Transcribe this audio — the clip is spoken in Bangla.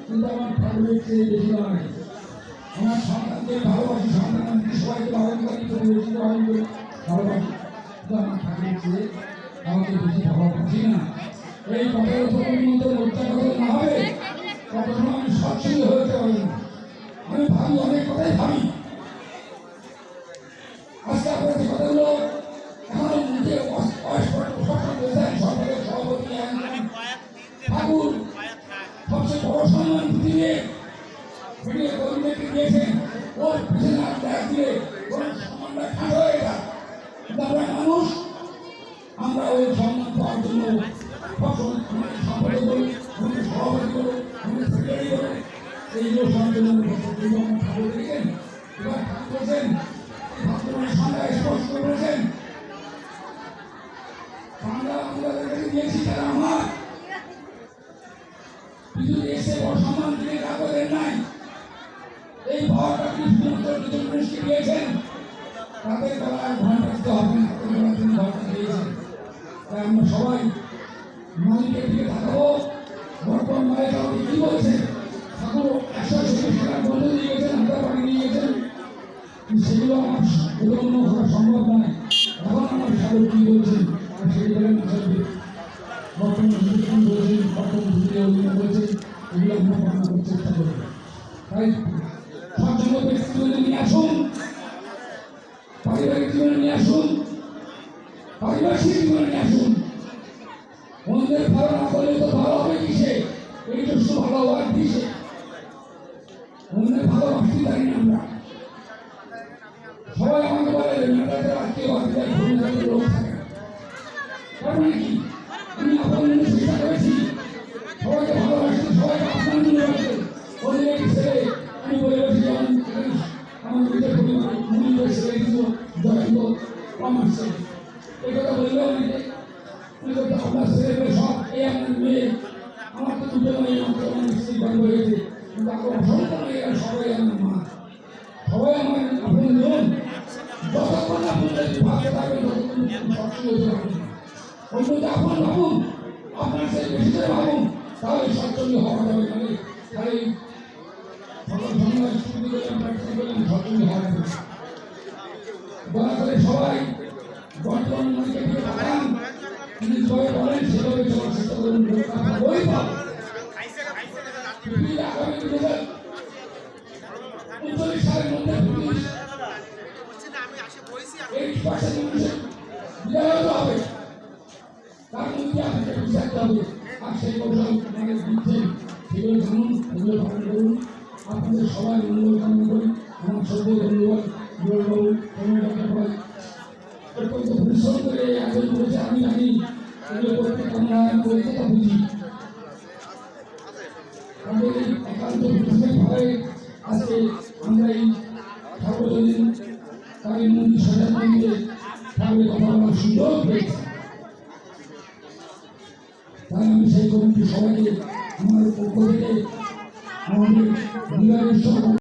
কিন্তু আমার ঠাকুরের চেয়ে বেশি নয়। আমার সন্তানকে ভালোবাসি, সন্তানকে সবাইকে বারণ করি, প্রতিবেশীকে বারণ করি, ভালোবাসি, কিন্তু আমার ঠাকুরের চেয়ে আমাকে বেশি ভালোবাসি না। এই কথার উপর উন্নত লজ্জা কথা না হবে তখন আমি সচ্ছল হতে পারি না। আমি ভাবি, অনেক কথাই ভাবি। আজকে আপনার যে কথাগুলো এখনো নিজে সরকারের সভাপতি ঠাকুর সবচেয়ে বড় সম্মান দিয়ে ভিডিও কর্মীদেরকে দিয়েছেন, ওর পিছনে ডাক দিয়ে ওর সম্মানটা খাটো হয়ে যায়। কিন্তু আমরা মানুষ, আমরা ওই সম্মান পাওয়ার জন্য সম্পাদক করি, সভাপতি করো, সেক্রেটারি করো, এইগুলো সম্মেলন ঠাকুর দেখেন। এবার ঠাকুর বলছেন বর্তমানে সন্ধ্যায় স্পষ্ট করেছেন, বাংলা আমাদের দিয়েছি তারা আমার কিন্তু এসে বড় সম্মান দিয়ে কাগজের নাই। এই ভাবটা তিনি শুধুমাত্র দুজন মানুষকে দিয়েছেন, তাদের গলায় ঘন্টা দিতে হবে না, তাদের গলায় তিনি ঘন্টা দিয়েছেন। তাই আমরা সবাই মালিকের দিকে তাকাবো। বর্তমান মায়ের কাউকে কি বলছেন, ঠাকুর 160 টাকা বন্ধ দিয়ে গেছেন, হাজার বাড়ি নিয়ে গেছেন, সেগুলো আমার বোধগম্য করা সম্ভব নয়। এখন আমার ঠাকুর কি বলছেন আর সেই বলেন বর্তমান হিন্দুস্তান বলছেন, বর্তমান হিন্দু অভিনয় বলছেন, এগুলো আমরা পালন করার চেষ্টা করি। তাই সজ্জন ব্যক্তি জীবনে নিয়ে আসুন, পারিবারিক জীবনে নিয়ে আসুন, পারিপার্শ্বিক জীবনে নিয়ে আসুন। মন্দির ভালো না করলে তো ভালো হবে কিসে? এই তো শুধু ভালো হওয়ার দিশে। মন্দির ভালোবাসতে জানি না আমরা। সবাই আমাকে বলে মেয়েটাদের আত্মীয় আত্মীয় লোক থাকে, কারণ কি আমি আপনার মনে চেষ্টা করেছি সবাইকে ভালোবাসি, সবাইকে আপনার মনে রাখতে অনেক ছেলে আমি বলে বসি, যেমন আমার নিজের পরিবার মন্দিরের ছেলে কিন্তু জয়ন্ত আমার ছেলে, এই কথা বললে অনেকে আপনার ছেলে সব এই আপনার মেয়ে, আমার তো দুটো মেয়ে, আমার স্ত্রী বন্ধ হয়েছে, কিন্তু আমার অসংখ্য মেয়েরা সবাই আমার মা, সবাই আমার আপনার জন। যতক্ষণ আপনাদের ভাবতে থাকবেন ততক্ষণ সচ্ছল হতে পারবেন। অন্যকে আপনার ভাবুন, আপনার সেই বেশি করে ভাবুন, তাহলে সচ্ছল হওয়া যাবে। মানে খালি সকল সন্ধ্যা স্তুতি করলেন, প্রার্থনা করলেন, সচ্ছল হওয়া যাবে। দয়া করে সবাই বর্তমান মনকে দিয়ে তাকান, তিনি যেভাবে বলেন সেভাবে চলার চেষ্টা করুন। ওই ভাব পৃথিবীর আগামী 2039 সালের মধ্যে পুলিশ 80% মানুষের বিদায় হতে হবে, তার মধ্যে আপনাকে বিচারতে হবে। আর সেই কৌশল আপনাদের দিচ্ছেন, সেগুলো জানুন, সেগুলো পালন করুন। আপনাদের সবাই মঙ্গল কামনা করি। আমার সদ্য ধন্যবাদ জোরবাবু অত্যন্ত পরিশ্রম করে আয়োজন করেছে। আমি জানি এগুলো করতে আমরা কলকাতা বুঝি, আমাদের এই একান্ত ভাবে আজকে আমরা এই সার্বজনীন কালী মন্দির সাজার মন্দিরে ঠাকুরের কথা বলার সুযোগ পেয়েছি। তাই আমি সেই কমিটি সবাইকে আমার পক্ষ থেকে আমাদের